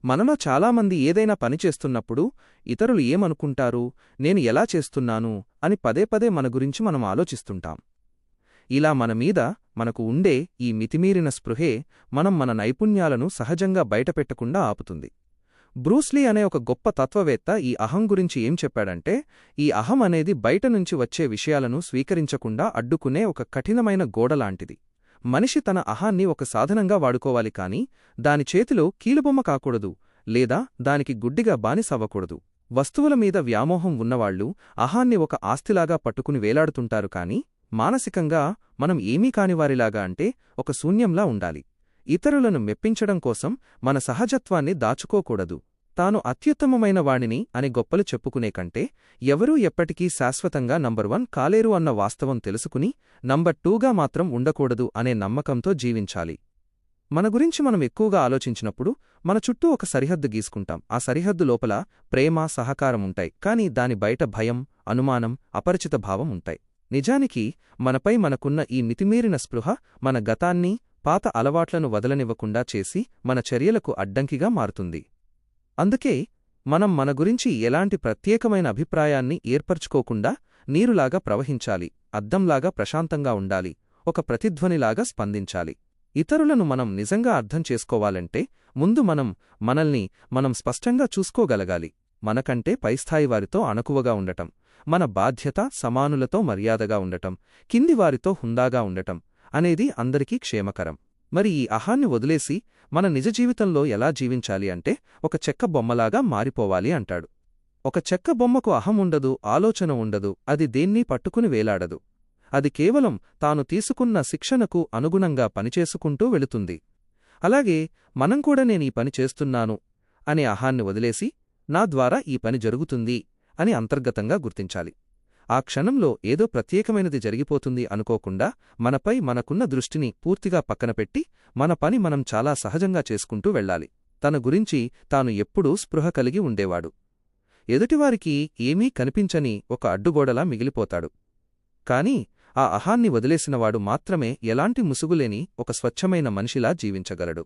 మనలో చాలామంది ఏదైనా పని చేస్తున్నప్పుడు ఇతరులు ఏమనుకుంటారు, నేను ఎలా చేస్తున్నాను అని పదే పదే మన గురించి మనం ఆలోచిస్తుంటాం. ఇలా మనమీద మనకు ఉండే ఈ మితిమీరిన స్పృహే మన నైపుణ్యాలను సహజంగా బయటపెట్టకుండా ఆపుతుంది. బ్రూస్లీ అనే ఒక గొప్ప తత్వవేత్త ఈ అహం గురించి ఏం చెప్పాడంటే, ఈ అహం అనేది బయటనుంచి వచ్చే విషయాలను స్వీకరించకుండా అడ్డుకునే ఒక కఠినమైన గోడలాంటిది. మనిషి తన అహాన్ని ఒక సాధనంగా వాడుకోవాలి కాని దాని చేతిలో కీలుబొమ్మ కాకూడదు, లేదా దానికి గుడ్డిగా బానిసవ్వకూడదు. వస్తువుల మీద వ్యామోహం ఉన్నవాళ్లు అహాన్ని ఒక ఆస్తిలాగా పట్టుకుని వేలాడుతుంటారు కాని మానసికంగా మనం ఏమీ కానివారిలాగా, అంటే ఒక శూన్యంలా ఉండాలి. ఇతరులను మెప్పించడం కోసం మన సహజత్వాన్ని దాచుకోకూడదు. తాను అత్యుత్తమమైన వాణిని అని గొప్పలు చెప్పుకునే కంటే ఎవరూ ఎప్పటికీ శాశ్వతంగా నంబర్ 1 కాలేరు అన్న వాస్తవం తెలుసుకుని నంబర్ 2గా మాత్రం ఉండకూడదు అనే నమ్మకంతో జీవించాలి. మన గురించి మనం ఎక్కువగా ఆలోచించినప్పుడు మన చుట్టూ ఒక సరిహద్దు గీసుకుంటాం. ఆ సరిహద్దు లోపల ప్రేమ, సహకారం ఉంటాయి, కాని దాని బయట భయం, అనుమానం, అపరిచిత భావం ఉంటాయి. నిజానికి మనపై మనకున్న ఈ మితిమీరిన స్పృహ మన గతాన్ని, పాత అలవాట్లను వదలనివ్వకుండా చేసి మన చర్యలకు అడ్డంకిగా మారుతుంది. అందుకే మనం మన గురించి ఎలాంటి ప్రత్యేకమైన అభిప్రాయాన్ని ఏర్పరచుకోకుండా నీరులాగా ప్రవహించాలి, అద్దంలాగా ప్రశాంతంగా ఉండాలి, ఒక ప్రతిధ్వనిలాగా స్పందించాలి. ఇతరులను మనం నిజంగా అర్థం చేసుకోవాలంటే ముందు మనల్ని మనం స్పష్టంగా చూసుకోగలగాలి. మనకంటే పైస్థాయివారితో అణకువగా ఉండటం, మన బాధ్యత సమానులతో మర్యాదగా ఉండటం, కిందివారితో హుందాగా ఉండటం అనేది అందరికీ క్షేమకరం. మరి ఈ అహాన్ని వదిలేసి మన నిజ జీవితంలో ఎలా జీవించాలి అంటే ఒక చెక్క బొమ్మలాగా మారిపోవాలి అంటాడు. ఒక చెక్క బొమ్మకు అహం ఉండదు, ఆలోచన ఉండదు, అది దేన్నీ పట్టుకుని వేలాడదు. అది కేవలం తాను తీసుకున్న శిక్షణకు అనుగుణంగా పనిచేసుకుంటూ వెళుతుంది. అలాగే మనం కూడా నేనీ పని చేస్తున్నాను అనే అహాన్ని వదిలేసి నా ద్వారా ఈ పని జరుగుతుంది అని అంతర్గతంగా గుర్తించాలి. ఆ క్షణంలో ఏదో ప్రత్యేకమైనది జరిగిపోతుంది అనుకోకుండా మనపై మనకున్న దృష్టిని పూర్తిగా పక్కనపెట్టి మన పని మనం చాలా సహజంగా చేసుకుంటూ వెళ్ళాలి. తన గురించి తాను ఎప్పుడూ స్పృహ కలిగి ఉండేవాడు. ఎదుటివారికి ఏమీ కనిపించని ఒక అడ్డుగోడలా మిగిలిపోతాడు. కాని ఆ అహాన్ని వదిలేసినవాడు మాత్రమే ఎలాంటి ముసుగులేని ఒక స్వచ్ఛమైన మనిషిలా జీవించగలడు.